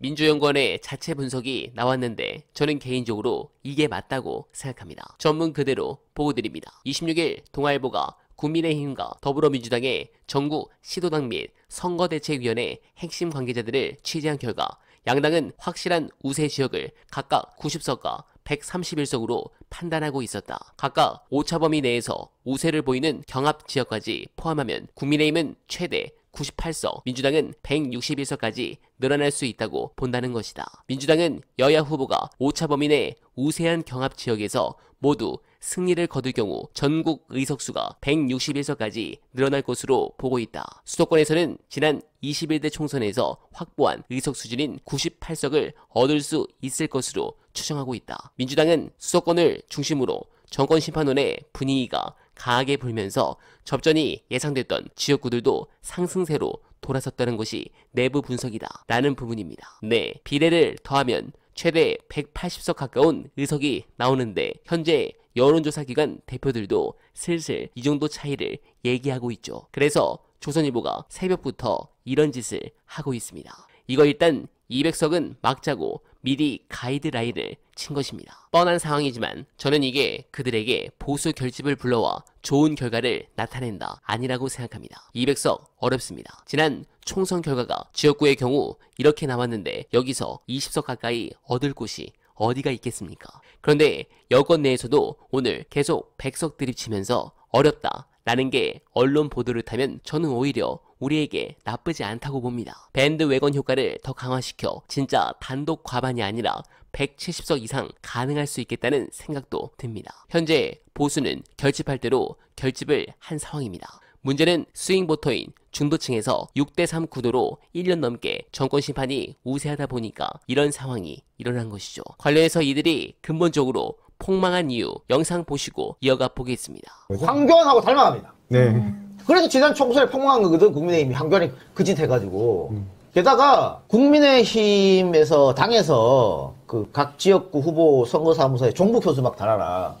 민주연구원의 자체 분석이 나왔는데 저는 개인적으로 이게 맞다고 생각합니다. 전문 그대로 보고드립니다. 26일 동아일보가 국민의힘과 더불어민주당의 전국 시도당 및 선거대책위원회 핵심 관계자들을 취재한 결과 양당은 확실한 우세 지역을 각각 90석과 131석으로 판단하고 있었다. 각각 오차 범위 내에서 우세를 보이는 경합 지역까지 포함하면 국민의힘은 최대 98석, 민주당은 161석까지 늘어날 수 있다고 본다는 것이다. 민주당은 여야 후보가 오차 범위 내 우세한 경합 지역에서 모두 승리를 거둘 경우 전국 의석수가 161석까지 늘어날 것으로 보고 있다. 수도권에서는 지난 21대 총선에서 확보한 의석 수준인 98석을 얻을 수 있을 것으로 추정하고 있다. 민주당은 수도권을 중심으로 정권 심판론의 분위기가 강하게 불면서 접전이 예상됐던 지역구들도 상승세로 돌아섰다는 것이 내부 분석이다 라는 부분입니다. 네, 비례를 더하면 최대 180석 가까운 의석이 나오는데 현재 여론조사기관 대표들도 슬슬 이 정도 차이를 얘기하고 있죠. 그래서 조선일보가 새벽부터 이런 짓을 하고 있습니다. 이거 일단 200석은 막자고 미리 가이드라인을 친 것입니다. 뻔한 상황이지만 저는 이게 그들에게 보수 결집을 불러와 좋은 결과를 나타낸다 아니라고 생각합니다. 200석 어렵습니다. 지난 총선 결과가 지역구의 경우 이렇게 나왔는데 여기서 20석 가까이 얻을 곳이 어디가 있겠습니까? 그런데 여권 내에서도 오늘 계속 100석 드립치면서 어렵다 라는 게 언론 보도를 타면 저는 오히려 우리에게 나쁘지 않다고 봅니다. 밴드웨건 효과를 더 강화시켜 진짜 단독 과반이 아니라 170석 이상 가능할 수 있겠다는 생각도 듭니다. 현재 보수는 결집할 대로 결집을 한 상황입니다. 문제는 스윙보터인 중도층에서 6대3 구도로 1년 넘게 정권 심판이 우세하다 보니까 이런 상황이 일어난 것이죠. 관련해서 이들이 근본적으로 폭망한 이유 영상 보시고 이어가 보겠습니다. 황교안하고 닮아갑니다. 네. 그래서 지난 총선에 폭망한 거거든. 국민의힘이 황교안이 그 짓 해가지고. 게다가 국민의힘에서 당에서 그 각 지역구 후보 선거사무소에 종북 효수 막 달아라.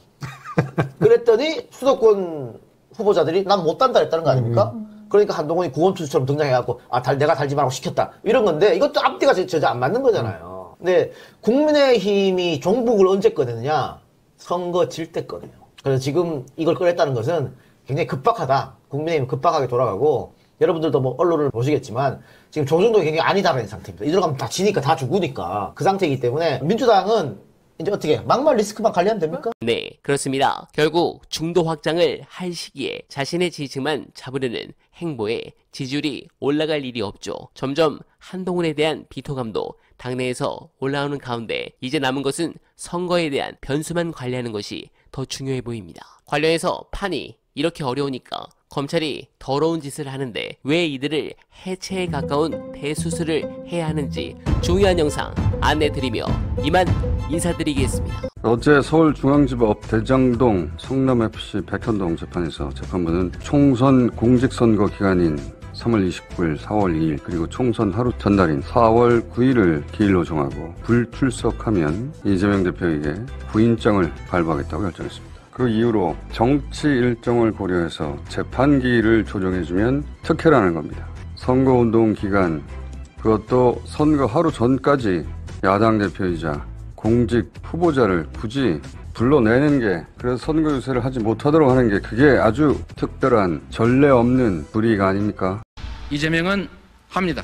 그랬더니 수도권 후보자들이 난 못 단다 했다는 거 아닙니까? 그러니까 한동훈이 구원투수처럼 등장해갖고 내가 달지 말라고 시켰다 이런 건데 이것도 앞뒤가 전혀 안 맞는 거잖아요. 근데 국민의힘이 종북을 언제 꺼내느냐? 선거 질 때 꺼내요. 그래서 지금 이걸 꺼냈다는 것은 굉장히 급박하다. 국민의힘 급박하게 돌아가고 여러분들도 뭐 언론을 보시겠지만 지금 조정도 굉장히 아니다라는 상태입니다. 이대로 가면 다 지니까 다 죽으니까 그 상태이기 때문에 민주당은 이제 어떻게 막말 리스크만 관리하면 됩니까? 네, 그렇습니다. 결국 중도 확장을 할 시기에 자신의 지지층만 잡으려는 행보에 지지율이 올라갈 일이 없죠. 점점 한동훈에 대한 비토감도 당내에서 올라오는 가운데 이제 남은 것은 선거에 대한 변수만 관리하는 것이 더 중요해 보입니다. 관련해서 판이 이렇게 어려우니까 검찰이 더러운 짓을 하는데 왜 이들을 해체에 가까운 대수술을 해야 하는지 중요한 영상 안내드리며 이만 인사드리겠습니다. 어제 서울중앙지법 대장동 성남FC 백현동 재판에서 재판부는 총선 공직선거 기간인 3월 29일, 4월 2일 그리고 총선 하루 전날인 4월 9일을 기일로 정하고 불출석하면 이재명 대표에게 구인장을 발부하겠다고 결정했습니다. 그 이후로 정치 일정을 고려해서 재판기일을 조정해주면 특혜라는 겁니다. 선거운동 기간, 그것도 선거 하루 전까지 야당 대표이자 공직 후보자를 굳이 불러내는 게, 그래서 선거 유세를 하지 못하도록 하는 게 그게 아주 특별한 전례 없는 불이익 아닙니까? 이재명은 합니다.